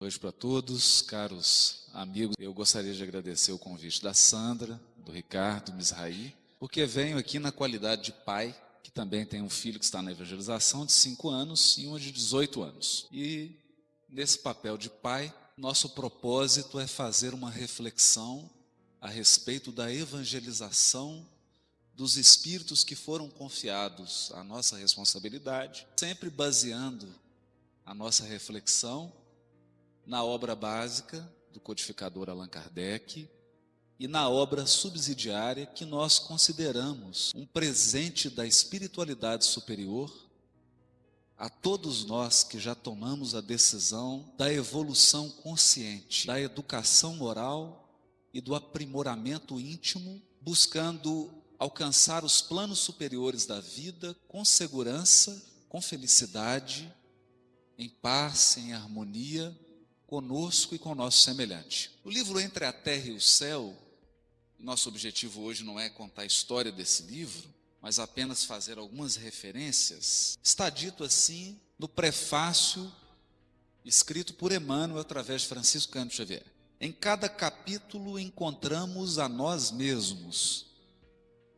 Boa noite para todos, caros amigos. Eu gostaria de agradecer o convite da Sandra, do Ricardo, do Misraí, porque venho aqui na qualidade de pai, que também tem um filho que está na evangelização de 5 anos e um de 18 anos. E nesse papel de pai, nosso propósito é fazer uma reflexão a respeito da evangelização dos espíritos que foram confiados à nossa responsabilidade, sempre baseando a nossa reflexão na obra básica do codificador Allan Kardec e na obra subsidiária que nós consideramos um presente da espiritualidade superior a todos nós que já tomamos a decisão da evolução consciente, da educação moral e do aprimoramento íntimo, buscando alcançar os planos superiores da vida com segurança, com felicidade, em paz, em harmonia, conosco e com o nosso semelhante. O livro Entre a Terra e o Céu, nosso objetivo hoje não é contar a história desse livro, mas apenas fazer algumas referências. Está dito assim no prefácio escrito por Emmanuel através de Francisco Cândido Xavier. Em cada capítulo encontramos a nós mesmos,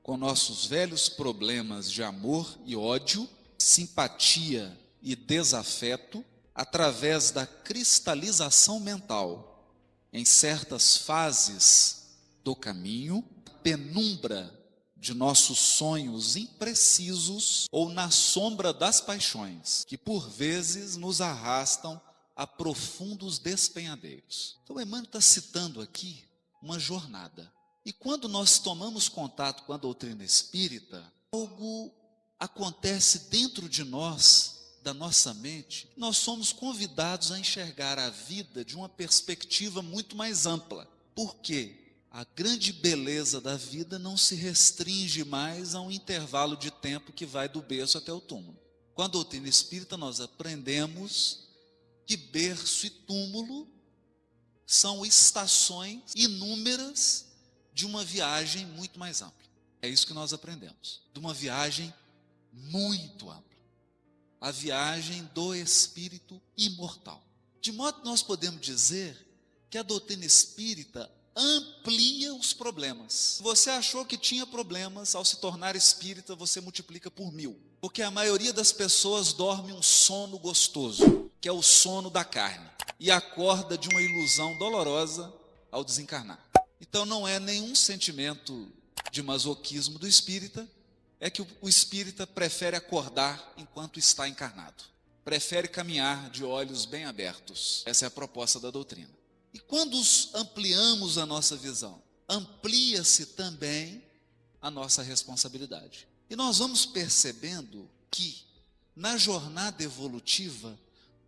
com nossos velhos problemas de amor e ódio, simpatia e desafeto, através da cristalização mental, em certas fases do caminho, penumbra de nossos sonhos imprecisos ou na sombra das paixões, que por vezes nos arrastam a profundos despenhadeiros. Então Emmanuel está citando aqui uma jornada. E quando nós tomamos contato com a doutrina espírita, algo acontece dentro de nós, da nossa mente, nós somos convidados a enxergar a vida de uma perspectiva muito mais ampla. Por quê? A grande beleza da vida não se restringe mais a um intervalo de tempo que vai do berço até o túmulo. Com a doutrina espírita nós aprendemos que berço e túmulo são estações inúmeras de uma viagem muito mais ampla. É isso que nós aprendemos, de uma viagem muito ampla. A viagem do espírito imortal. De modo que nós podemos dizer que a doutrina espírita amplia os problemas. Se você achou que tinha problemas, ao se tornar espírita, você multiplica por 1000. Porque a maioria das pessoas dorme um sono gostoso, que é o sono da carne, e acorda de uma ilusão dolorosa ao desencarnar. Então não é nenhum sentimento de masoquismo do espírita, é que o espírita prefere acordar enquanto está encarnado. Prefere caminhar de olhos bem abertos. Essa é a proposta da doutrina. E quando ampliamos a nossa visão, amplia-se também a nossa responsabilidade. E nós vamos percebendo que, na jornada evolutiva,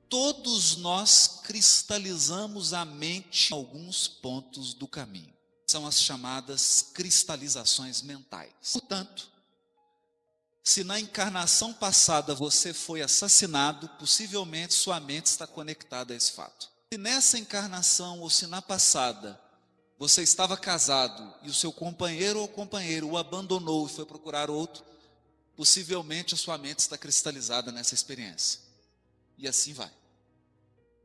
todos nós cristalizamos a mente em alguns pontos do caminho. São as chamadas cristalizações mentais. Portanto, se na encarnação passada você foi assassinado, possivelmente sua mente está conectada a esse fato. Se nessa encarnação ou se na passada você estava casado e o seu companheiro ou companheira o abandonou e foi procurar outro, possivelmente a sua mente está cristalizada nessa experiência. E assim vai.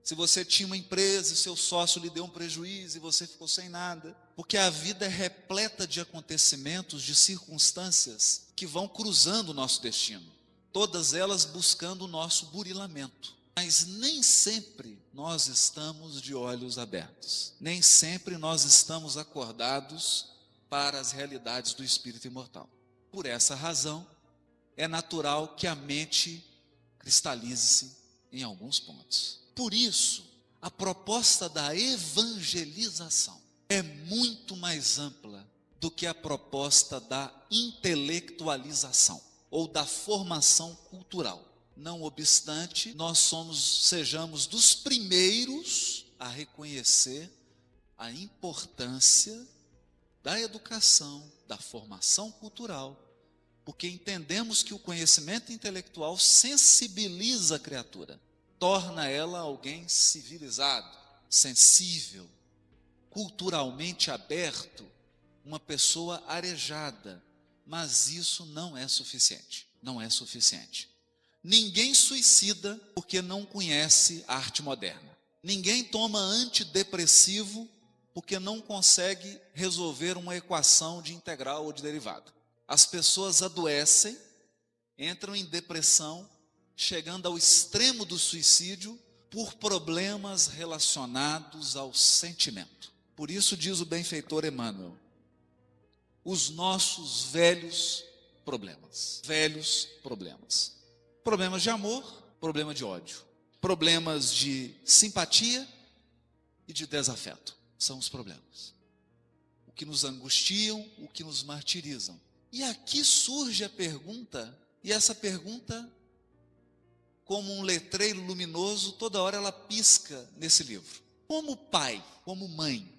Se você tinha uma empresa e seu sócio lhe deu um prejuízo e você ficou sem nada, porque a vida é repleta de acontecimentos, de circunstâncias que vão cruzando o nosso destino, todas elas buscando o nosso burilamento. Mas nem sempre nós estamos de olhos abertos, nem sempre nós estamos acordados para as realidades do espírito imortal. Por essa razão, é natural que a mente cristalize-se em alguns pontos. Por isso, a proposta da evangelização é muito mais ampla do que a proposta da intelectualização ou da formação cultural. Não obstante, nós sejamos dos primeiros a reconhecer a importância da educação, da formação cultural, porque entendemos que o conhecimento intelectual sensibiliza a criatura, torna ela alguém civilizado, sensível, culturalmente aberto, uma pessoa arejada, mas isso não é suficiente, não é suficiente. Ninguém suicida porque não conhece a arte moderna. Ninguém toma antidepressivo porque não consegue resolver uma equação de integral ou de derivada. As pessoas adoecem, entram em depressão, chegando ao extremo do suicídio por problemas relacionados ao sentimento. Por isso diz o benfeitor Emmanuel, os nossos velhos problemas, problemas de amor, problema de ódio, problemas de simpatia e de desafeto, são os problemas, o que nos angustiam, o que nos martirizam. E aqui surge a pergunta, e essa pergunta, como um letreiro luminoso, toda hora ela pisca nesse livro. Como pai, como mãe,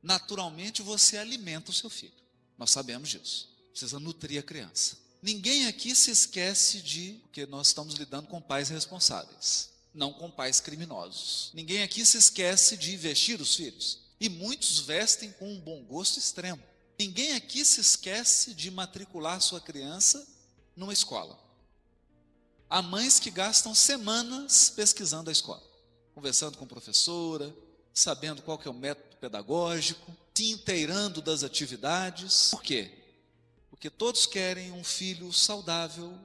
naturalmente você alimenta o seu filho. Nós sabemos disso. Precisa nutrir a criança. Ninguém aqui se esquece porque nós estamos lidando com pais responsáveis, não com pais criminosos. Ninguém aqui se esquece de vestir os filhos. E muitos vestem com um bom gosto extremo. Ninguém aqui se esquece de matricular sua criança numa escola. Há mães que gastam semanas pesquisando a escola, conversando com a professora, sabendo qual que é o método pedagógico, se inteirando das atividades. Por quê? Porque todos querem um filho saudável,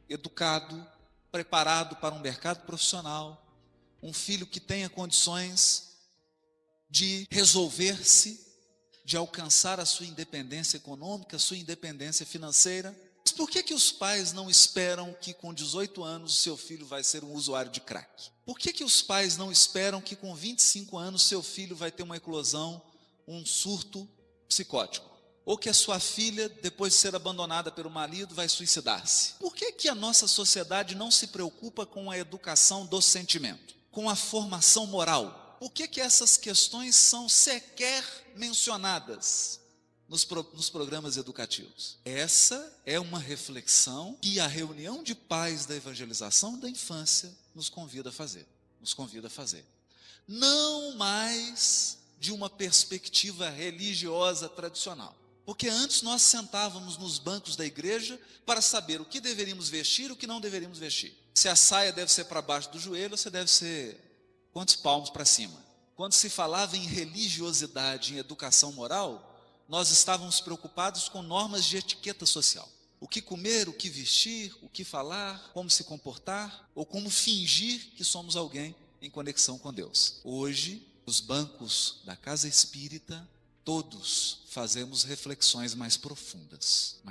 educado, preparado para um mercado profissional, um filho que tenha condições de resolver-se, de alcançar a sua independência econômica, a sua independência financeira. Mas por que os pais não esperam que com 18 anos o seu filho vai ser um usuário de crack? Por que os pais não esperam que com 25 anos seu filho vai ter uma eclosão, um surto psicótico? Ou que a sua filha, depois de ser abandonada pelo marido, vai suicidar-se? Por que a nossa sociedade não se preocupa com a educação do sentimento, com a formação moral? Por que essas questões são sequer mencionadas nos programas educativos? Essa é uma reflexão que a reunião de pais da evangelização da infância nos convida a fazer. Não mais de uma perspectiva religiosa tradicional. Porque antes nós sentávamos nos bancos da igreja para saber o que deveríamos vestir e o que não deveríamos vestir. Se a saia deve ser para baixo do joelho ou se deve ser quantos palmos para cima. Quando se falava em religiosidade, em educação moral, nós estávamos preocupados com normas de etiqueta social. O que comer, o que vestir, o que falar, como se comportar, ou como fingir que somos alguém em conexão com Deus. Hoje, os bancos da casa espírita, todos fazemos reflexões mais profundas.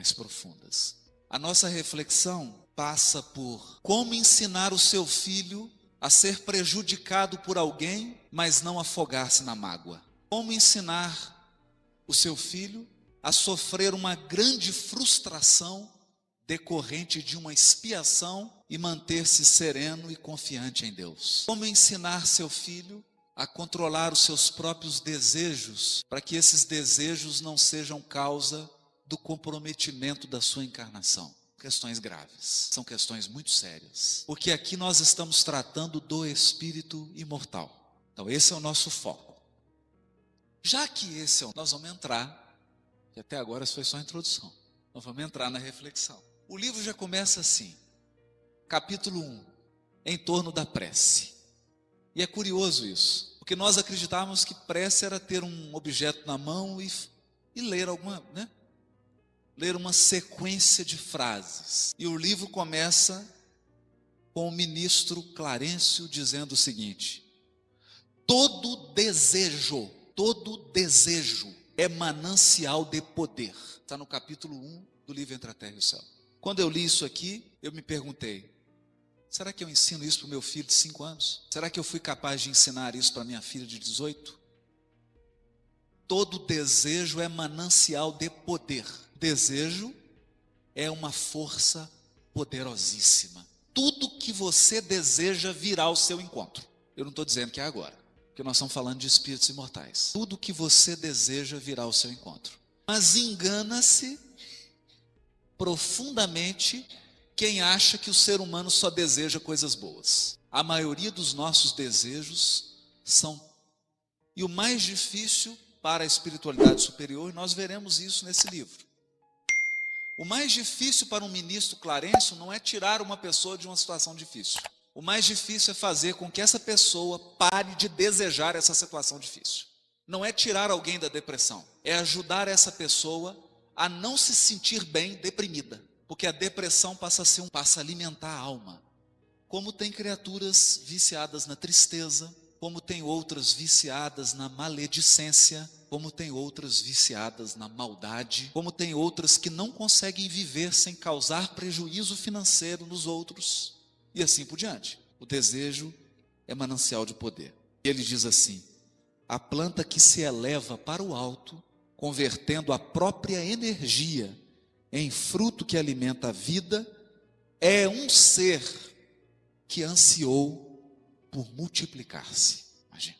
A nossa reflexão passa por como ensinar o seu filho a ser prejudicado por alguém, mas não afogar-se na mágoa. Como ensinar o seu filho a sofrer uma grande frustração decorrente de uma expiação e manter-se sereno e confiante em Deus. Como ensinar seu filho a controlar os seus próprios desejos, para que esses desejos não sejam causa do comprometimento da sua encarnação. Questões graves, são questões muito sérias, porque aqui nós estamos tratando do espírito imortal. Então esse é o nosso foco. Já que nós vamos entrar, e até agora isso foi só a introdução, nós vamos entrar na reflexão. O livro já começa assim, capítulo 1, em torno da prece. E é curioso isso, porque nós acreditávamos que prece era ter um objeto na mão e ler ler uma sequência de frases. E o livro começa com o ministro Clarencio dizendo o seguinte: todo desejo é manancial de poder. Está no capítulo 1 do livro Entre a Terra e o Céu. Quando eu li isso aqui, eu me perguntei, será que eu ensino isso para o meu filho de 5 anos? Será que eu fui capaz de ensinar isso para minha filha de 18? Todo desejo é manancial de poder. Desejo é uma força poderosíssima. Tudo que você deseja virá ao seu encontro. Eu não estou dizendo que é agora, porque nós estamos falando de espíritos imortais. Tudo que você deseja virá ao seu encontro. Mas engana-se profundamente quem acha que o ser humano só deseja coisas boas. A maioria dos nossos desejos são... E o mais difícil para a espiritualidade superior, nós veremos isso nesse livro. O mais difícil para um ministro Clarencio não é tirar uma pessoa de uma situação difícil. O mais difícil é fazer com que essa pessoa pare de desejar essa situação difícil. Não é tirar alguém da depressão, é ajudar essa pessoa a não se sentir bem deprimida. Porque a depressão passa a alimentar a alma. Como tem criaturas viciadas na tristeza, como tem outras viciadas na maledicência, como tem outras viciadas na maldade, como tem outras que não conseguem viver sem causar prejuízo financeiro nos outros, e assim por diante. O desejo é manancial de poder. Ele diz assim: a planta que se eleva para o alto, convertendo a própria energia em fruto que alimenta a vida, é um ser que ansiou por multiplicar-se. Imagina.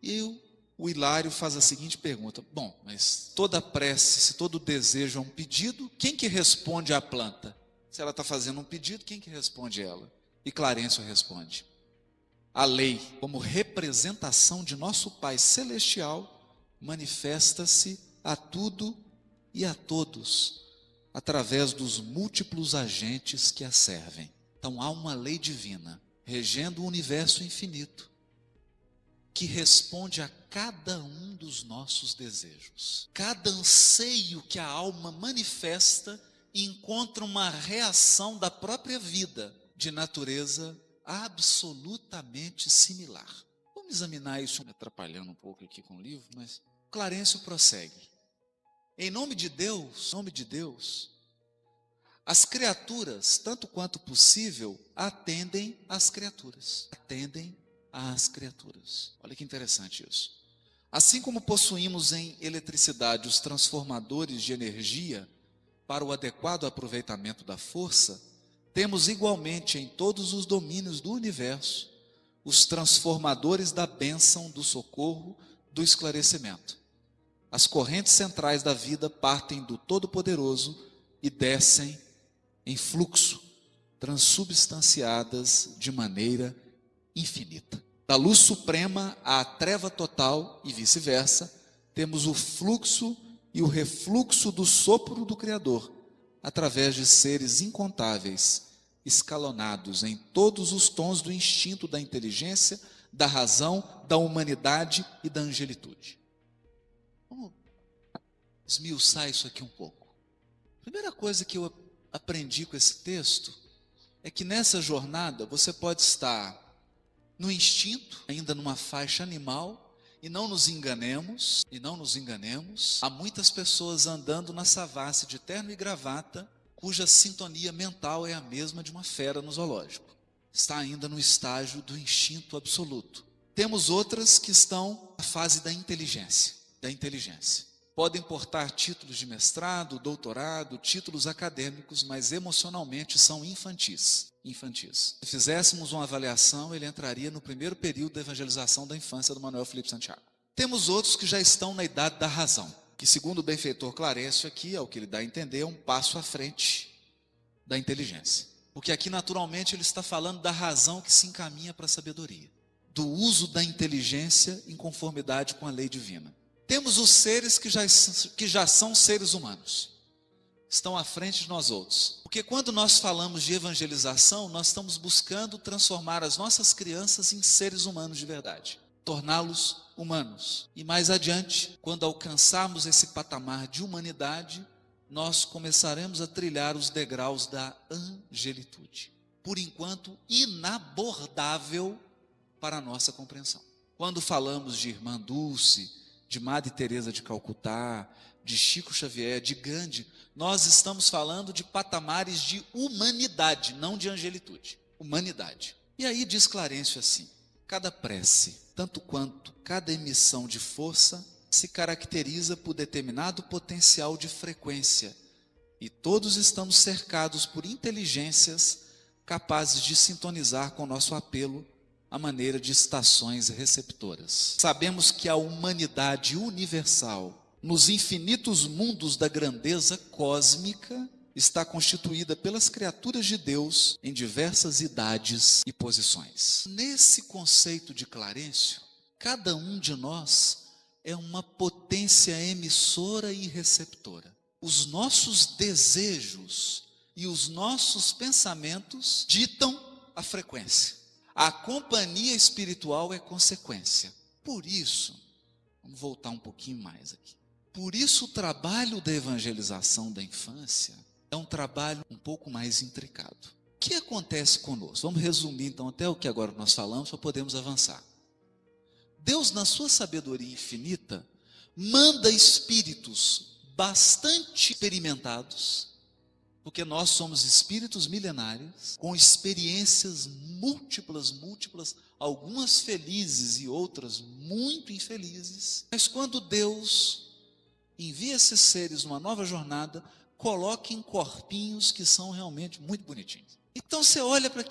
E o Hilário faz a seguinte pergunta: bom, mas toda prece, se todo desejo é um pedido, quem que responde à planta? Se ela está fazendo um pedido, quem que responde ela? E Clarencio responde: a lei, como representação de nosso Pai Celestial, manifesta-se a tudo e a todos, através dos múltiplos agentes que a servem. Então há uma lei divina, regendo o universo infinito, que responde a cada um dos nossos desejos. Cada anseio que a alma manifesta encontra uma reação da própria vida, de natureza absolutamente similar. Vamos examinar isso, me atrapalhando um pouco aqui com o livro, mas Clarencio prossegue. Em nome de Deus, as criaturas, tanto quanto possível, atendem às criaturas. Olha que interessante isso. Assim como possuímos em eletricidade os transformadores de energia para o adequado aproveitamento da força, temos igualmente em todos os domínios do universo os transformadores da bênção, do socorro, do esclarecimento. As correntes centrais da vida partem do Todo-Poderoso e descem em fluxo, transubstanciadas de maneira infinita. Da luz suprema à treva total e vice-versa, temos o fluxo e o refluxo do sopro do Criador, através de seres incontáveis, escalonados em todos os tons do instinto da inteligência, da razão, da humanidade e da angelitude. Vamos esmiuçar isso aqui um pouco. A primeira coisa que eu aprendi com esse texto é que nessa jornada você pode estar no instinto, ainda numa faixa animal, e não nos enganemos, há muitas pessoas andando na savassi de terno e gravata, cuja sintonia mental é a mesma de uma fera no zoológico. Está ainda no estágio do instinto absoluto. Temos outras que estão na fase da inteligência. Podem portar títulos de mestrado, doutorado, títulos acadêmicos, mas emocionalmente são infantis. Se fizéssemos uma avaliação, ele entraria no primeiro período da evangelização da infância do Manuel Felipe Santiago. Temos outros que já estão na idade da razão, que segundo o benfeitor Clarencio aqui, ao que ele dá a entender, é um passo à frente da inteligência. Porque aqui naturalmente ele está falando da razão que se encaminha para a sabedoria, do uso da inteligência em conformidade com a lei divina. Temos os seres que já são seres humanos, estão à frente de nós outros. Porque quando nós falamos de evangelização, nós estamos buscando transformar as nossas crianças em seres humanos de verdade, torná-los humanos. E mais adiante, quando alcançarmos esse patamar de humanidade, nós começaremos a trilhar os degraus da angelitude. Por enquanto, inabordável para a nossa compreensão. Quando falamos de Irmã Dulce, de Madre Teresa de Calcutá, de Chico Xavier, de Gandhi, nós estamos falando de patamares de humanidade, não de angelitude. Humanidade. E aí diz Clarencio assim: cada prece, tanto quanto cada emissão de força, se caracteriza por determinado potencial de frequência, e todos estamos cercados por inteligências capazes de sintonizar com o nosso apelo à maneira de estações receptoras. Sabemos que a humanidade universal, nos infinitos mundos da grandeza cósmica, está constituída pelas criaturas de Deus em diversas idades e posições. Nesse conceito de Clarencio, cada um de nós é uma potência emissora e receptora. Os nossos desejos e os nossos pensamentos ditam a frequência. A companhia espiritual é consequência. Por isso, vamos voltar um pouquinho mais aqui. Por isso o trabalho da evangelização da infância é um trabalho um pouco mais intricado. O que acontece conosco? Vamos resumir então até o que agora nós falamos para podermos avançar. Deus, na sua sabedoria infinita, manda espíritos bastante experimentados, porque nós somos espíritos milenários, com experiências múltiplas, algumas felizes e outras muito infelizes. Mas quando Deus envia esses seres numa nova jornada, coloca em corpinhos que são realmente muito bonitinhos. Então você olha para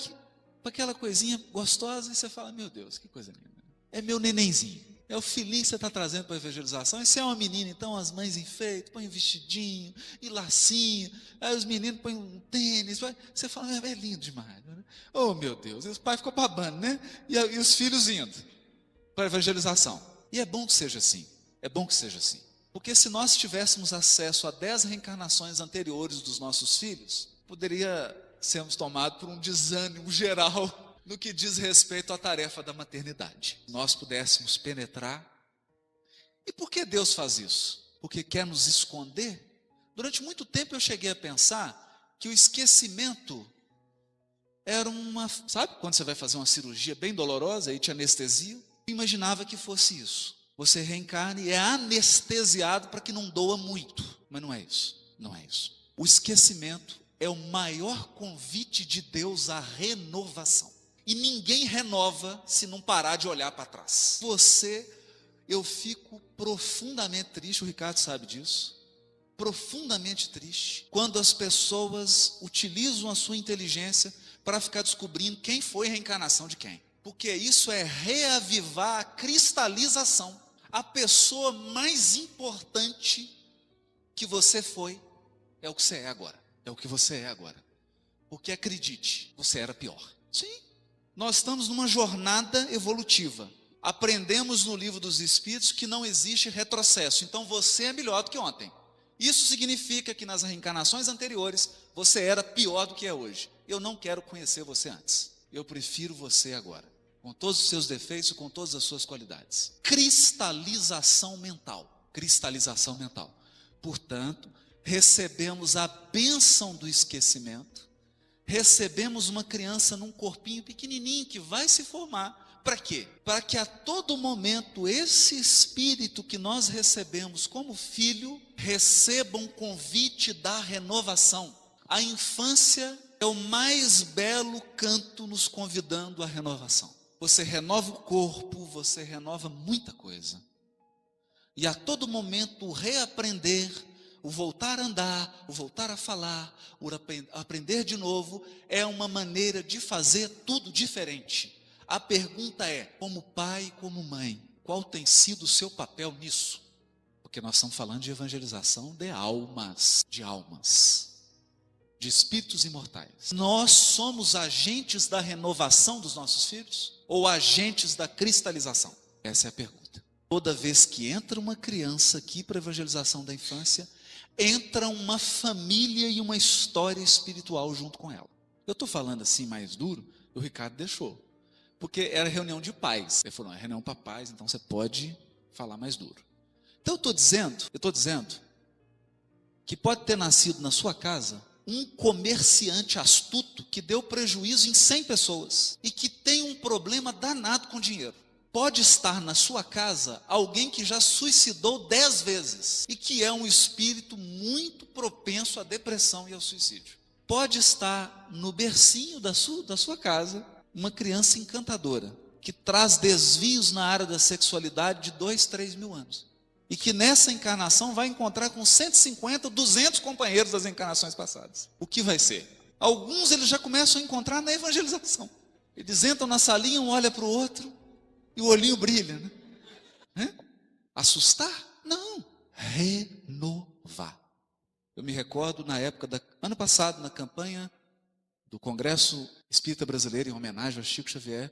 aquela coisinha gostosa e você fala, meu Deus, que coisa linda. É meu nenenzinho, é o filhinho que você está trazendo para a evangelização. E se é uma menina, então as mães enfeitam, põem um vestidinho e lacinho, aí os meninos põem um tênis, você fala, é lindo demais, né? Oh meu Deus, e os pais ficam babando, né? E os filhos indo para a evangelização. E é bom que seja assim, porque se nós tivéssemos acesso a 10 reencarnações anteriores dos nossos filhos, poderia sermos tomados por um desânimo geral no que diz respeito à tarefa da maternidade. Nós pudéssemos penetrar. E por que Deus faz isso? Porque quer nos esconder? Durante muito tempo eu cheguei a pensar que o esquecimento era sabe quando você vai fazer uma cirurgia bem dolorosa e te anestesia? Eu imaginava que fosse isso. Você reencarna e é anestesiado para que não doa muito. Mas não é isso. O esquecimento é o maior convite de Deus à renovação. E ninguém renova se não parar de olhar para trás. Eu fico profundamente triste, o Ricardo sabe disso, profundamente triste, quando as pessoas utilizam a sua inteligência para ficar descobrindo quem foi a reencarnação de quem. Porque isso é reavivar a cristalização. A pessoa mais importante que você foi é o que você é agora. É o que você é agora. Porque acredite, você era pior. Sim. Nós estamos numa jornada evolutiva. Aprendemos no livro dos Espíritos que não existe retrocesso. Então você é melhor do que ontem. Isso significa que nas reencarnações anteriores você era pior do que é hoje. Eu não quero conhecer você antes. Eu prefiro você agora, com todos os seus defeitos, com todas as suas qualidades. Cristalização mental. Portanto, recebemos a bênção do esquecimento. Recebemos uma criança num corpinho pequenininho que vai se formar. Para quê? Para que a todo momento esse espírito que nós recebemos como filho receba um convite da renovação. A infância é o mais belo canto nos convidando à renovação. Você renova o corpo, você renova muita coisa. E a todo momento o reaprender, o voltar a andar, o voltar a falar, o aprender de novo, é uma maneira de fazer tudo diferente. A pergunta é, como pai, como mãe, qual tem sido o seu papel nisso? Porque nós estamos falando de evangelização de almas, de espíritos imortais. Nós somos agentes da renovação dos nossos filhos ou agentes da cristalização? Essa é a pergunta. Toda vez que entra uma criança aqui para a evangelização da infância, entra uma família e uma história espiritual junto com ela. Eu estou falando assim mais duro, o Ricardo deixou. Porque era reunião de pais. Ele falou, não, é reunião para pais, então você pode falar mais duro. Então eu estou dizendo que pode ter nascido na sua casa um comerciante astuto que deu prejuízo em 100 pessoas e que tem um problema danado com dinheiro. Pode estar na sua casa alguém que já suicidou 10 vezes e que é um espírito muito propenso à depressão e ao suicídio. Pode estar no bercinho da sua casa uma criança encantadora, que traz desvios na área da sexualidade de 2, 3 mil anos. E que nessa encarnação vai encontrar com 150, 200 companheiros das encarnações passadas. O que vai ser? Alguns eles já começam a encontrar na evangelização. Eles entram na salinha, um olha para o outro, e o olhinho brilha, né? Assustar? Não. Renovar. Eu me recordo na época ano passado, na campanha do Congresso Espírita Brasileiro, em homenagem ao Chico Xavier,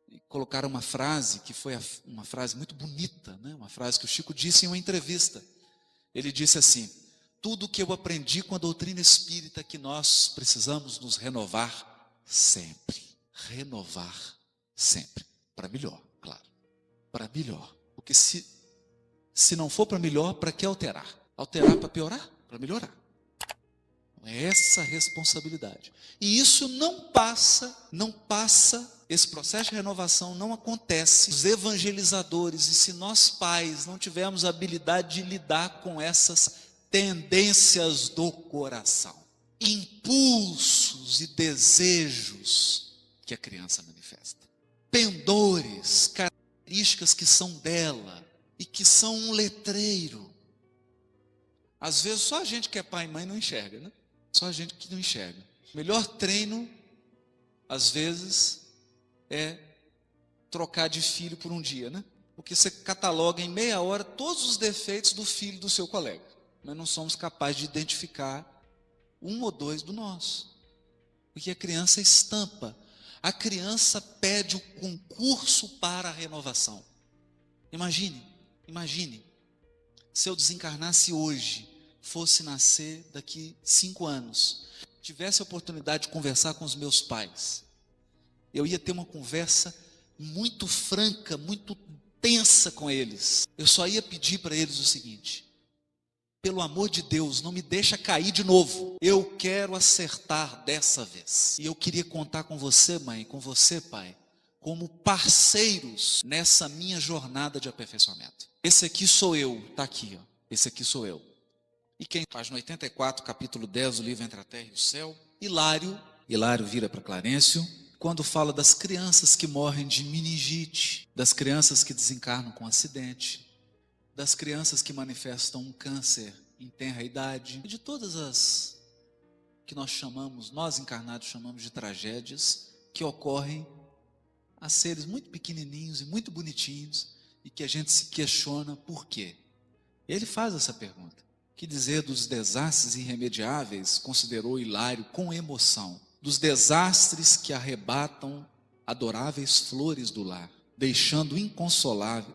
e colocaram uma frase que foi uma frase muito bonita, né? Uma frase que o Chico disse em uma entrevista. Ele disse assim: tudo que eu aprendi com a doutrina espírita é que nós precisamos nos renovar sempre. renovar sempre. Para melhor, claro. Para melhor. Porque se não for para melhor, para que alterar? Alterar para piorar? Para melhorar. É essa a responsabilidade. E isso não passa, esse processo de renovação não acontece. Os evangelizadores, e se nós pais não tivermos a habilidade de lidar com essas tendências do coração, impulsos e desejos que a criança manifesta, pendores, características que são dela e que são um letreiro. Às vezes só a gente que é pai e mãe não enxerga, né? Só a gente que não enxerga. O melhor treino, às vezes, é trocar de filho por um dia, né? Porque você cataloga em meia hora todos os defeitos do filho do seu colega, mas não somos capazes de identificar um ou dois do nosso. Porque a criança estampa. A criança pede o concurso para a renovação. Imagine, se eu desencarnasse hoje, fosse nascer daqui 5 anos, tivesse a oportunidade de conversar com os meus pais, eu ia ter uma conversa muito franca, muito tensa com eles. Eu só ia pedir para eles o seguinte: pelo amor de Deus, não me deixa cair de novo. Eu quero acertar dessa vez. E eu queria contar com você, mãe, com você, pai, como parceiros nessa minha jornada de aperfeiçoamento. Esse aqui sou eu, está aqui, ó. Esse aqui sou eu. E quem, página 84, capítulo 10, do livro Entre a Terra e o Céu, Hilário vira para Clarencio, quando fala das crianças que morrem de meningite, das crianças que desencarnam com acidente, das crianças que manifestam um câncer em tenra idade, e de todas as que nós encarnados chamamos de tragédias, que ocorrem a seres muito pequenininhos e muito bonitinhos, e que a gente se questiona por quê. Ele faz essa pergunta. Que dizer dos desastres irremediáveis, considerou Hilário com emoção, dos desastres que arrebatam adoráveis flores do lar, deixando inconsoláveis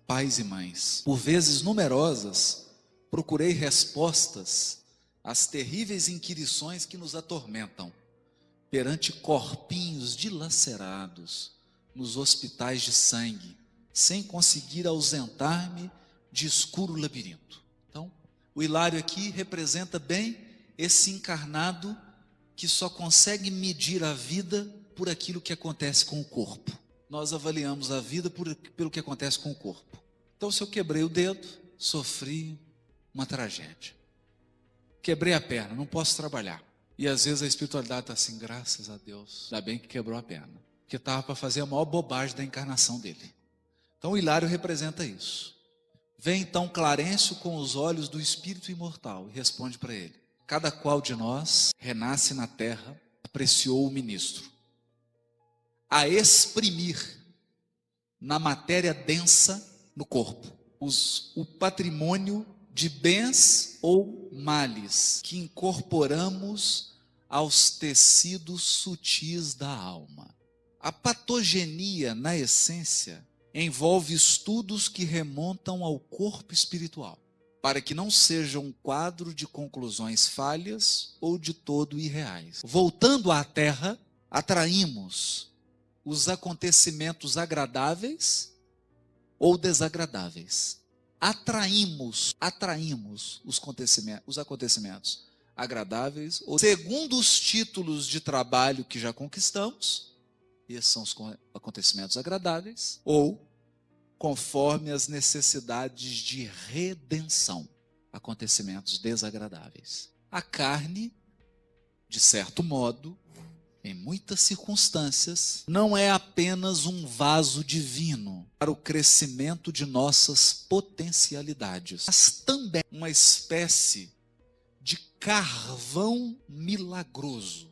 pais e mães. Por vezes numerosas, procurei respostas às terríveis inquirições que nos atormentam, perante corpinhos dilacerados nos hospitais de sangue, sem conseguir ausentar-me de escuro labirinto. Então, o Hilário aqui representa bem esse encarnado que só consegue medir a vida por aquilo que acontece com o corpo. Nós avaliamos a vida pelo que acontece com o corpo. Então, se eu quebrei o dedo, sofri uma tragédia. Quebrei a perna, não posso trabalhar. E às vezes a espiritualidade está assim: graças a Deus, ainda bem que quebrou a perna, porque estava para fazer a maior bobagem da encarnação dele. Então o Hilário representa isso. Vem então Clarencio com os olhos do espírito imortal e responde para ele: cada qual de nós renasce na terra, apreciou o ministro, a exprimir na matéria densa no corpo o patrimônio de bens ou males que incorporamos aos tecidos sutis da alma. A patogenia, na essência, envolve estudos que remontam ao corpo espiritual, para que não seja um quadro de conclusões falhas ou de todo irreais. Voltando à terra, atraímos os acontecimentos agradáveis ou desagradáveis. Atraímos os acontecimentos agradáveis, ou segundo os títulos de trabalho que já conquistamos, esses são os acontecimentos agradáveis, ou conforme as necessidades de redenção, acontecimentos desagradáveis. A carne, de certo modo, em muitas circunstâncias, não é apenas um vaso divino para o crescimento de nossas potencialidades, mas também uma espécie de carvão milagroso,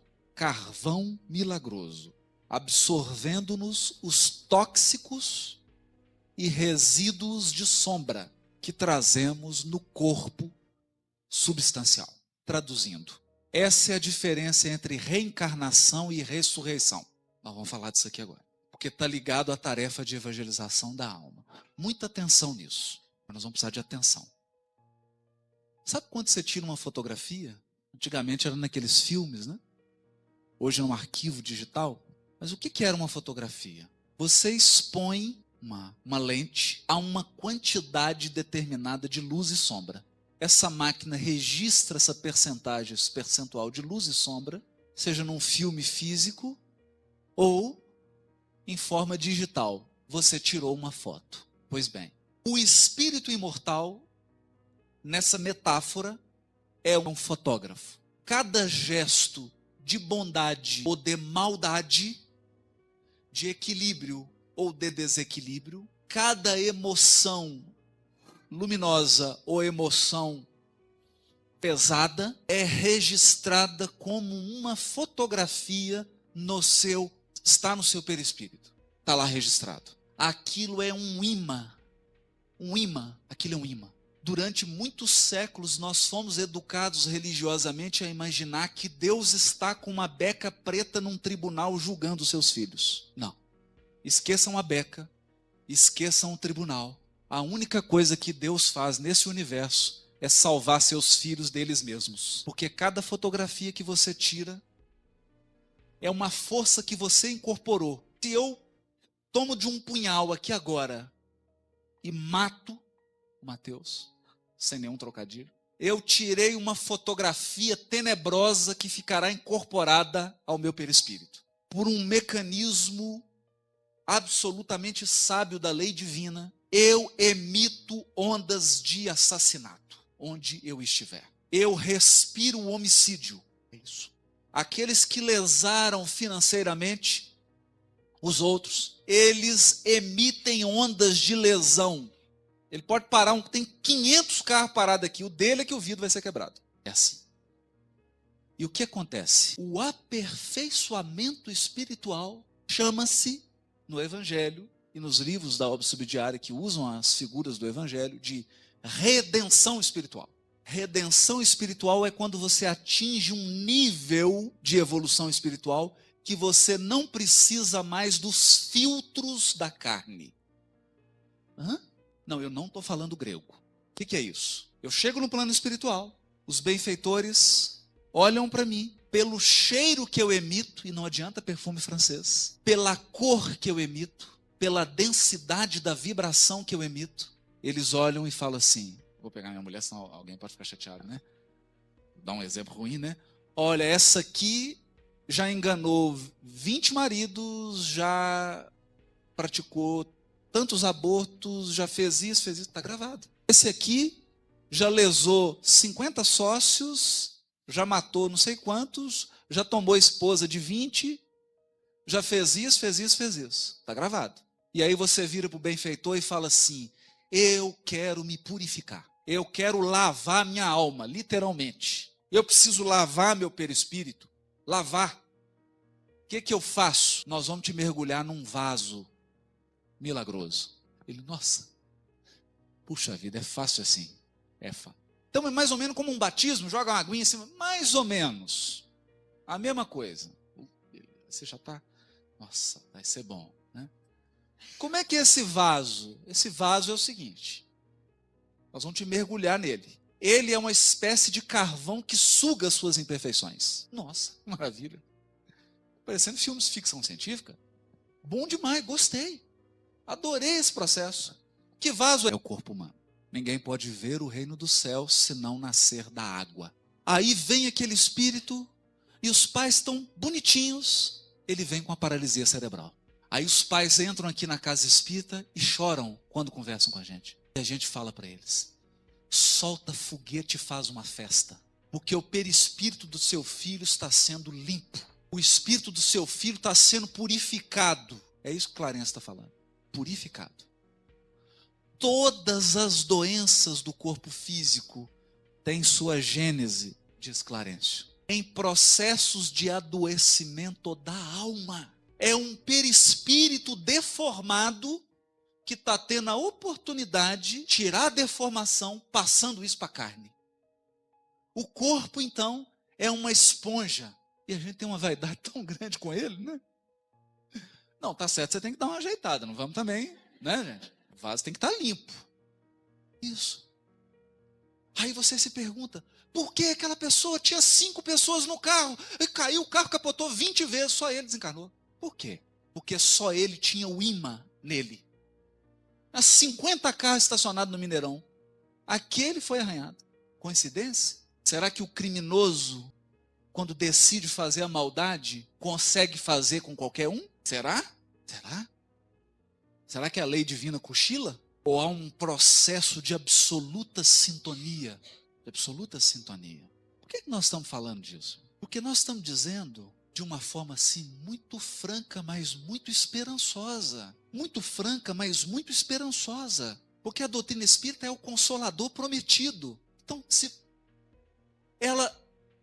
absorvendo-nos os tóxicos e resíduos de sombra que trazemos no corpo substancial. Traduzindo, essa é a diferença entre reencarnação e ressurreição. Nós vamos falar disso aqui agora, porque está ligado à tarefa de evangelização da alma. Muita atenção nisso, mas nós vamos precisar de atenção. Sabe quando você tira uma fotografia? Antigamente era naqueles filmes, né? Hoje é um arquivo digital. Mas o que era uma fotografia? Você expõe uma lente a uma quantidade determinada de luz e sombra. Essa máquina registra essa percentagem, esse percentual de luz e sombra, seja num filme físico ou em forma digital. Você tirou uma foto. Pois bem, o espírito imortal, nessa metáfora, é um fotógrafo. Cada gesto de bondade ou de maldade, de equilíbrio ou de desequilíbrio, cada emoção luminosa ou emoção pesada é registrada como uma fotografia está no seu perispírito. Está lá registrado. Aquilo é um imã. Aquilo é um imã. Durante muitos séculos nós fomos educados religiosamente a imaginar que Deus está com uma beca preta num tribunal julgando seus filhos. Não. Esqueçam a beca, esqueçam o tribunal. A única coisa que Deus faz nesse universo é salvar seus filhos deles mesmos. Porque cada fotografia que você tira é uma força que você incorporou. Se eu tomo de um punhal aqui agora e mato o Mateus, sem nenhum trocadilho, eu tirei uma fotografia tenebrosa que ficará incorporada ao meu perispírito. Por um mecanismo absolutamente sábio da lei divina, eu emito ondas de assassinato, onde eu estiver. Eu respiro o homicídio. É isso. Aqueles que lesaram financeiramente os outros, eles emitem ondas de lesão. Ele pode parar, tem 500 carros parados aqui, o dele é que o vidro vai ser quebrado. É assim. E o que acontece? O aperfeiçoamento espiritual chama-se, no Evangelho e nos livros da obra subsidiária que usam as figuras do Evangelho, de redenção espiritual. Redenção espiritual é quando você atinge um nível de evolução espiritual que você não precisa mais dos filtros da carne. Não, eu não estou falando grego. O que é isso? Eu chego no plano espiritual, os benfeitores olham para mim, pelo cheiro que eu emito, e não adianta perfume francês, pela cor que eu emito, pela densidade da vibração que eu emito, eles olham e falam assim, vou pegar minha mulher, senão alguém pode ficar chateado, né? Dá um exemplo ruim, né? Olha, essa aqui já enganou 20 maridos, já praticou tantos abortos, já fez isso, está gravado. Esse aqui já lesou 50 sócios, já matou não sei quantos, já tomou esposa de 20, já fez isso, está gravado. E aí você vira para o benfeitor e fala assim, eu quero me purificar, eu quero lavar minha alma, literalmente. Eu preciso lavar meu perispírito, lavar. O que eu faço? Nós vamos te mergulhar num vaso milagroso. Ele, nossa, puxa vida, é fácil assim. É fácil. Então é mais ou menos como um batismo, joga uma aguinha em cima, mais ou menos. A mesma coisa. Você já está, nossa, vai ser bom, né? Como é que é esse vaso? Esse vaso é o seguinte, nós vamos te mergulhar nele. Ele é uma espécie de carvão que suga as suas imperfeições. Nossa, maravilha. Parecendo filmes de ficção científica. Bom demais, gostei. Adorei esse processo. Que vaso é o corpo humano? Ninguém pode ver o reino dos céus se não nascer da água. Aí vem aquele espírito e os pais estão bonitinhos. Ele vem com a paralisia cerebral. Aí os pais entram aqui na casa espírita e choram quando conversam com a gente. E a gente fala para eles, solta foguete e faz uma festa. Porque o perispírito do seu filho está sendo limpo. O espírito do seu filho está sendo purificado. É isso que Clarence está falando. Purificado. Todas as doenças do corpo físico têm sua gênese, diz Clarencio, em processos de adoecimento da alma. É um perispírito deformado que está tendo a oportunidade de tirar a deformação, passando isso para a carne. O corpo, então, é uma esponja. E a gente tem uma vaidade tão grande com ele, né? Não, tá certo, você tem que dar uma ajeitada, não vamos também, né, gente? O vaso tem que estar limpo. Isso. Aí você se pergunta, por que aquela pessoa tinha 5 pessoas no carro, e caiu o carro, capotou 20 vezes, só ele desencarnou? Por quê? Porque só ele tinha o imã nele. Há 50 carros estacionados no Mineirão. Aquele foi arranhado. Coincidência? Será que o criminoso, quando decide fazer a maldade, consegue fazer com qualquer um? Será? Será? Será que a lei divina cochila? Ou há um processo de absoluta sintonia? De absoluta sintonia. Por que nós estamos falando disso? Porque nós estamos dizendo de uma forma assim muito franca, mas muito esperançosa. Muito franca, mas muito esperançosa. Porque a doutrina espírita é o consolador prometido. Então, se ela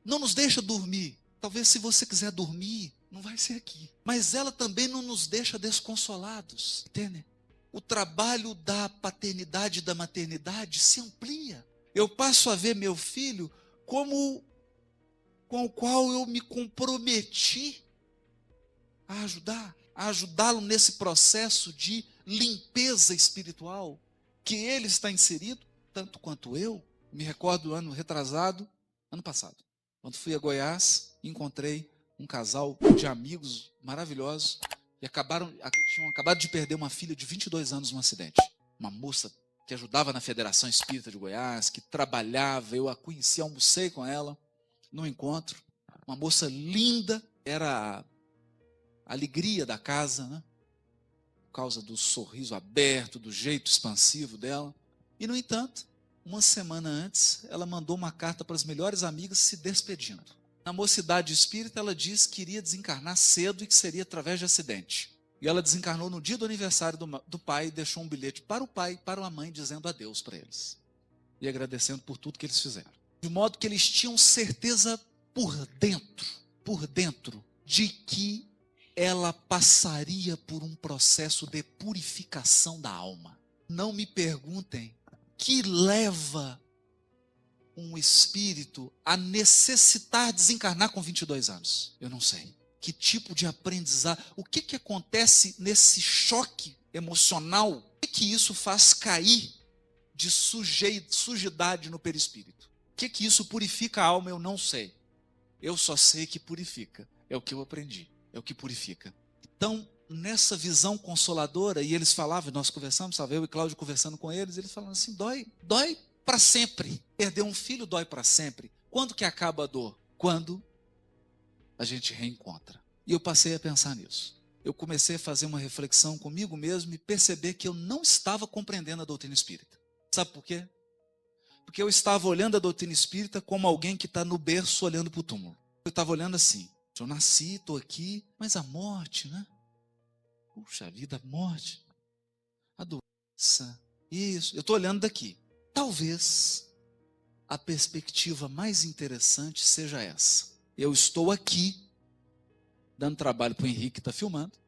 não nos deixa dormir, talvez se você quiser dormir, não vai ser aqui. Mas ela também não nos deixa desconsolados. Entende? O trabalho da paternidade e da maternidade se amplia. Eu passo a ver meu filho como com o qual eu me comprometi a ajudá-lo nesse processo de limpeza espiritual que ele está inserido, tanto quanto eu. Me recordo do ano retrasado, ano passado, quando fui a Goiás, encontrei um casal de amigos maravilhosos e tinham acabado de perder uma filha de 22 anos num acidente. Uma moça que ajudava na Federação Espírita de Goiás, que trabalhava, eu a conheci, almocei com ela no encontro. Uma moça linda, era a alegria da casa, né? Por causa do sorriso aberto, do jeito expansivo dela. E, no entanto, uma semana antes, ela mandou uma carta para as melhores amigas se despedindo. Na mocidade espírita, ela disse que iria desencarnar cedo e que seria através de acidente. E ela desencarnou no dia do aniversário do pai e deixou um bilhete para o pai e para a mãe dizendo adeus para eles. E agradecendo por tudo que eles fizeram. De modo que eles tinham certeza por dentro, de que ela passaria por um processo de purificação da alma. Não me perguntem que leva um espírito a necessitar desencarnar com 22 anos. Eu não sei. Que tipo de aprendizado, o que acontece nesse choque emocional? O que isso faz cair de sujidade no perispírito? O que isso purifica a alma? Eu não sei. Eu só sei que purifica. É o que eu aprendi. É o que purifica. Então, nessa visão consoladora, e eles falavam, nós conversamos, sabe, eu e Cláudio conversando com eles, eles falavam assim, dói para sempre. Perder um filho dói para sempre. Quando que acaba a dor? Quando a gente reencontra. E eu passei a pensar nisso. Eu comecei a fazer uma reflexão comigo mesmo e perceber que eu não estava compreendendo a doutrina espírita. Sabe por quê? Porque eu estava olhando a doutrina espírita como alguém que está no berço olhando para o túmulo. Eu estava olhando assim, eu nasci, estou aqui, mas a morte, né? Puxa vida, a morte, a doença, isso. Eu estou olhando daqui. Talvez a perspectiva mais interessante seja essa. Eu estou aqui, dando trabalho para o Henrique que está filmando.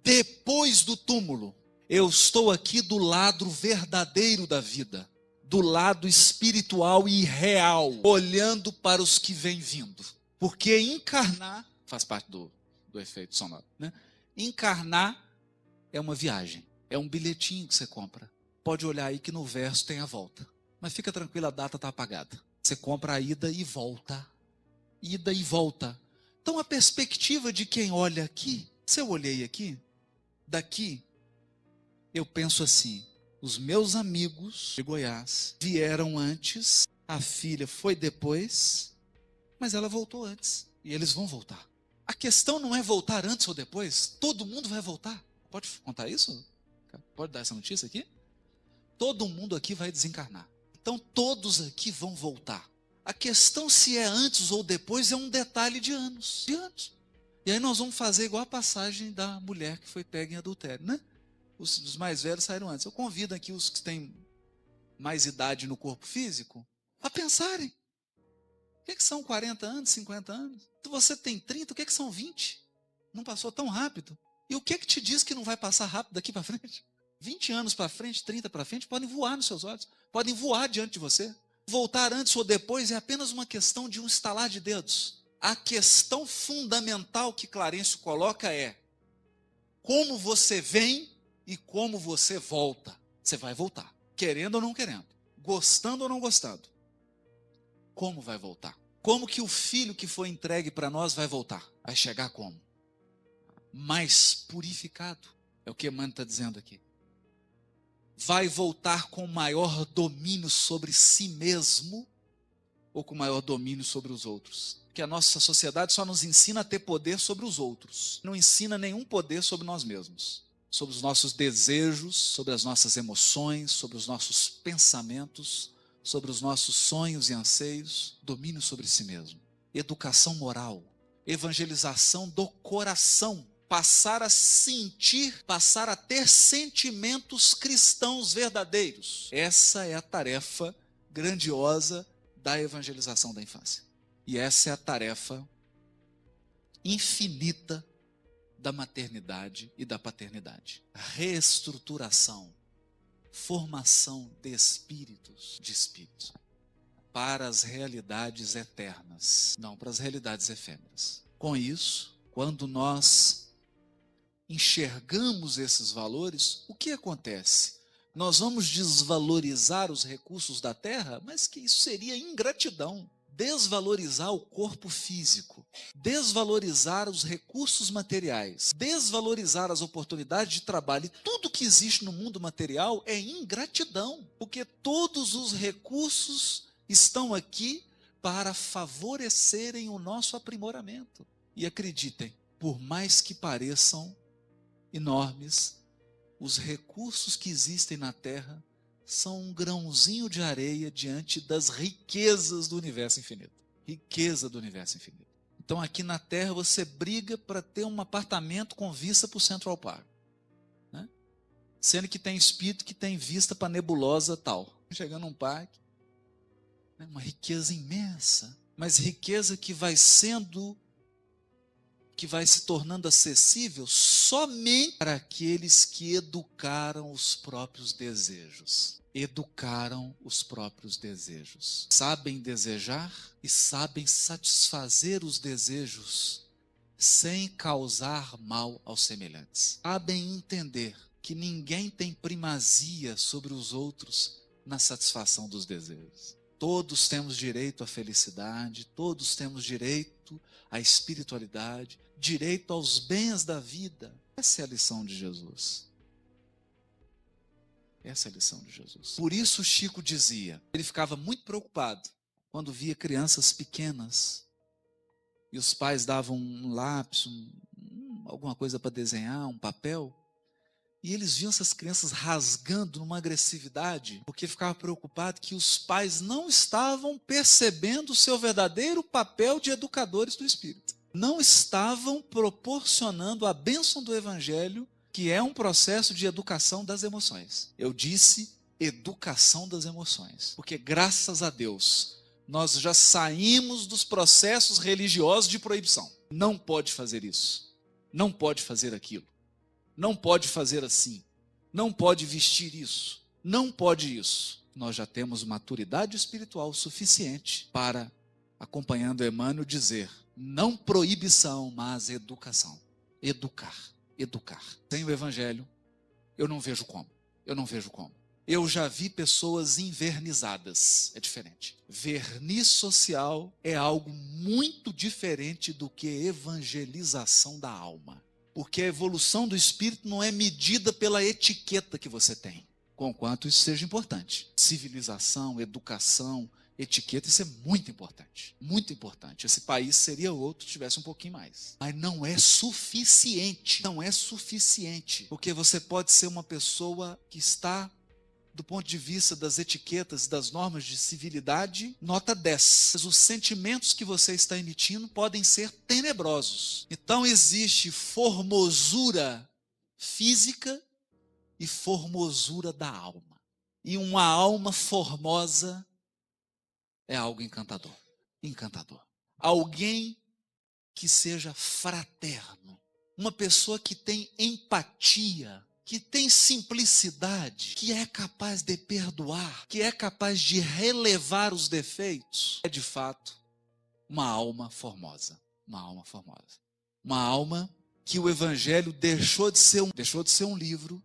Depois do túmulo, eu estou aqui do lado verdadeiro da vida, do lado espiritual e real, olhando para os que vêm vindo. Porque encarnar, faz parte do efeito sonoro, né? Encarnar é uma viagem, é um bilhetinho que você compra. Pode olhar aí que no verso tem a volta. Mas fica tranquilo, a data está apagada. Você compra a ida e volta. Ida e volta. Então a perspectiva de quem olha aqui, se eu olhei aqui, daqui, eu penso assim, os meus amigos de Goiás vieram antes, a filha foi depois, mas ela voltou antes, e eles vão voltar. A questão não é voltar antes ou depois, todo mundo vai voltar. Pode contar isso? Pode dar essa notícia aqui? Todo mundo aqui vai desencarnar. Então todos aqui vão voltar. A questão se é antes ou depois é um detalhe de anos. E aí nós vamos fazer igual a passagem da mulher que foi pega em adultério, né? Os mais velhos saíram antes. Eu convido aqui os que têm mais idade no corpo físico a pensarem. O que são 40 anos, 50 anos? Se você tem 30, o que são 20? Não passou tão rápido. E o que te diz que não vai passar rápido daqui para frente? 20 anos para frente, 30 para frente, podem voar nos seus olhos. Podem voar diante de você. Voltar antes ou depois é apenas uma questão de um estalar de dedos. A questão fundamental que Clarencio coloca é como você vem e como você volta. Você vai voltar, querendo ou não querendo, gostando ou não gostando. Como vai voltar? Como que o filho que foi entregue para nós vai voltar? Vai chegar como? Mais purificado. É o que Emmanuel está dizendo aqui. Vai voltar com maior domínio sobre si mesmo ou com maior domínio sobre os outros? Porque a nossa sociedade só nos ensina a ter poder sobre os outros. Não ensina nenhum poder sobre nós mesmos. Sobre os nossos desejos, sobre as nossas emoções, sobre os nossos pensamentos, sobre os nossos sonhos e anseios. Domínio sobre si mesmo. Educação moral. Evangelização do coração. Passar a sentir, passar a ter sentimentos cristãos verdadeiros. Essa é a tarefa grandiosa da evangelização da infância. E essa é a tarefa infinita da maternidade e da paternidade. Reestruturação, formação de espíritos, para as realidades eternas, não para as realidades efêmeras. Com isso, quando nós enxergamos esses valores, o que acontece? Nós vamos desvalorizar os recursos da terra, mas que isso seria ingratidão. Desvalorizar o corpo físico, desvalorizar os recursos materiais, desvalorizar as oportunidades de trabalho e tudo que existe no mundo material é ingratidão, porque todos os recursos estão aqui para favorecerem o nosso aprimoramento. E acreditem, por mais que pareçam enormes, os recursos que existem na terra são um grãozinho de areia diante das riquezas do universo infinito. Riqueza do universo infinito. Então aqui na terra você briga para ter um apartamento com vista para o Central Park, né? Sendo que tem espírito que tem vista para a nebulosa tal. Chegando num parque, né? Uma riqueza imensa, mas riqueza que vai se tornando acessível somente para aqueles que educaram os próprios desejos. Educaram os próprios desejos. Sabem desejar e sabem satisfazer os desejos sem causar mal aos semelhantes. Sabem entender que ninguém tem primazia sobre os outros na satisfação dos desejos. Todos temos direito à felicidade, todos temos direito à espiritualidade, direito aos bens da vida. Essa é a lição de Jesus. Essa é a lição de Jesus. Por isso Chico dizia, ele ficava muito preocupado quando via crianças pequenas e os pais davam um lápis, alguma coisa para desenhar, um papel, e eles viam essas crianças rasgando numa agressividade, porque ficava preocupado que os pais não estavam percebendo o seu verdadeiro papel de educadores do espírito. Não estavam proporcionando a bênção do evangelho, que é um processo de educação das emoções. Eu disse educação das emoções, porque graças a Deus, nós já saímos dos processos religiosos de proibição. Não pode fazer isso, não pode fazer aquilo, não pode fazer assim, não pode vestir isso, não pode isso. Nós já temos maturidade espiritual suficiente para, acompanhando Emmanuel, dizer, não proibição, mas educação. Educar. Sem o evangelho, eu não vejo como. Eu já vi pessoas envernizadas. É diferente. Verniz social é algo muito diferente do que evangelização da alma. Porque a evolução do espírito não é medida pela etiqueta que você tem. Conquanto isso seja importante. Civilização, educação, etiqueta, isso é muito importante. Muito importante. Esse país seria outro se tivesse um pouquinho mais. Mas não é suficiente. Não é suficiente. Porque você pode ser uma pessoa que está, do ponto de vista das etiquetas e das normas de civilidade, nota 10. Mas os sentimentos que você está emitindo podem ser tenebrosos. Então existe formosura física e formosura da alma. E uma alma formosa é algo encantador. Alguém que seja fraterno. Uma pessoa que tem empatia, que tem simplicidade, que é capaz de perdoar, que é capaz de relevar os defeitos, é de fato uma alma formosa. Uma alma que o evangelho deixou de ser um livro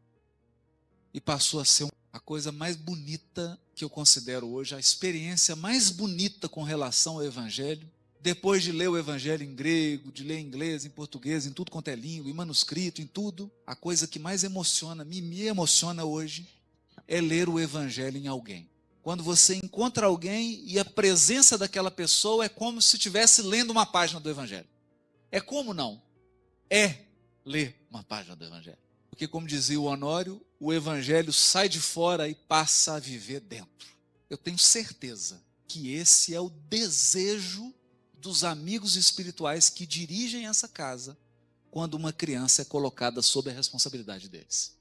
e passou a ser a coisa mais bonita que eu considero hoje, a experiência mais bonita com relação ao Evangelho, depois de ler o Evangelho em grego, de ler em inglês, em português, em tudo quanto é língua, em manuscrito, em tudo, a coisa que mais emociona, me emociona hoje, é ler o Evangelho em alguém. Quando você encontra alguém e a presença daquela pessoa é como se estivesse lendo uma página do Evangelho. É como não? É ler uma página do Evangelho. Porque, como dizia o Honório, o Evangelho sai de fora e passa a viver dentro. Eu tenho certeza que esse é o desejo dos amigos espirituais que dirigem essa casa quando uma criança é colocada sob a responsabilidade deles.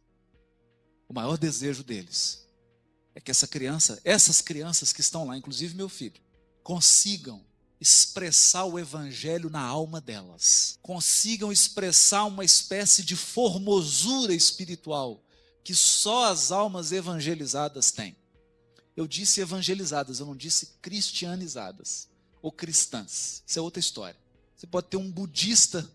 O maior desejo deles é que essas crianças que estão lá, inclusive meu filho, consigam expressar o Evangelho na alma delas, consigam expressar uma espécie de formosura espiritual que só as almas evangelizadas têm. Eu disse evangelizadas, eu não disse cristianizadas ou cristãs. Isso é outra história. Você pode ter um budista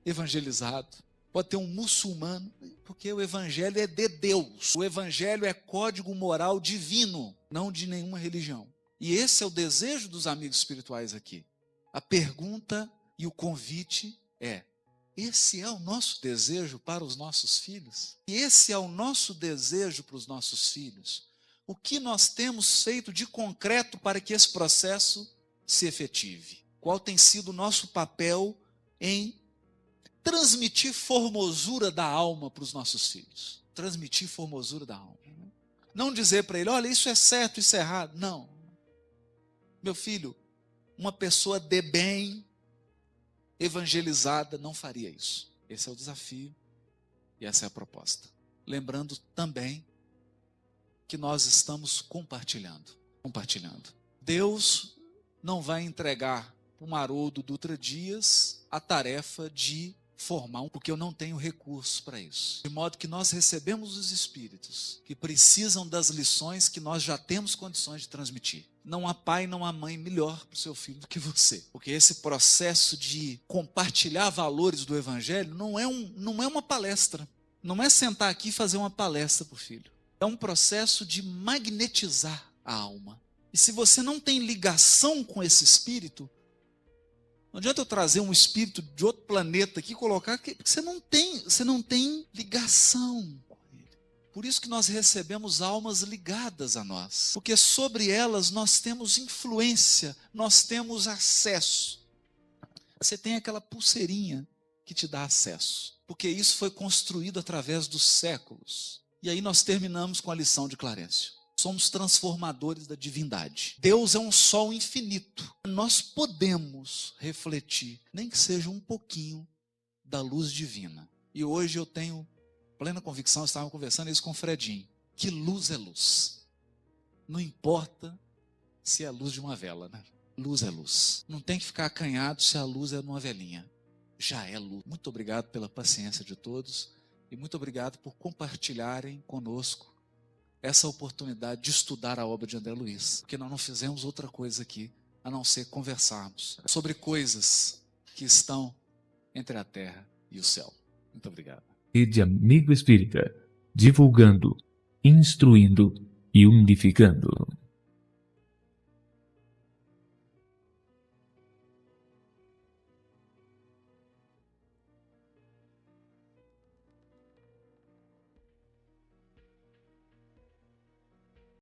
evangelizado, pode ter um muçulmano, porque o Evangelho é de Deus. O Evangelho é código moral divino, não de nenhuma religião. E esse é o desejo dos amigos espirituais aqui. A pergunta e o convite é: esse é o nosso desejo para os nossos filhos? E esse é o nosso desejo para os nossos filhos? O que nós temos feito de concreto para que esse processo se efetive? Qual tem sido o nosso papel em transmitir formosura da alma para os nossos filhos? Transmitir formosura da alma. Não dizer para ele: olha, isso é certo, isso é errado. Não. Meu filho, uma pessoa de bem, evangelizada, não faria isso. Esse é o desafio e essa é a proposta. Lembrando também que nós estamos compartilhando. Deus não vai entregar para o Haroldo Dutra Dias a tarefa de formar, porque eu não tenho recursos para isso. De modo que nós recebemos os Espíritos que precisam das lições que nós já temos condições de transmitir. Não há pai, não há mãe melhor para o seu filho do que você. Porque esse processo de compartilhar valores do Evangelho não é uma palestra. Não é sentar aqui e fazer uma palestra para o filho. É um processo de magnetizar a alma. E se você não tem ligação com esse Espírito, não adianta eu trazer um espírito de outro planeta aqui e colocar, porque você não tem ligação com ele. Por isso que nós recebemos almas ligadas a nós. Porque sobre elas nós temos influência, nós temos acesso. Você tem aquela pulseirinha que te dá acesso. Porque isso foi construído através dos séculos. E aí nós terminamos com a lição de Clarencio. Somos transformadores da divindade. Deus é um sol infinito. Nós podemos refletir, nem que seja um pouquinho, da luz divina. E hoje eu tenho plena convicção, estava conversando isso com o Fredinho, que luz é luz. Não importa se é a luz de uma vela, né? Luz é luz. Não tem que ficar acanhado se a luz é numa velinha. Já é luz. Muito obrigado pela paciência de todos e muito obrigado por compartilharem conosco essa oportunidade de estudar a obra de André Luiz, porque nós não fizemos outra coisa aqui, a não ser conversarmos sobre coisas que estão entre a terra e o céu. Muito obrigado. Rede Amigo Espírita, divulgando, instruindo e unificando.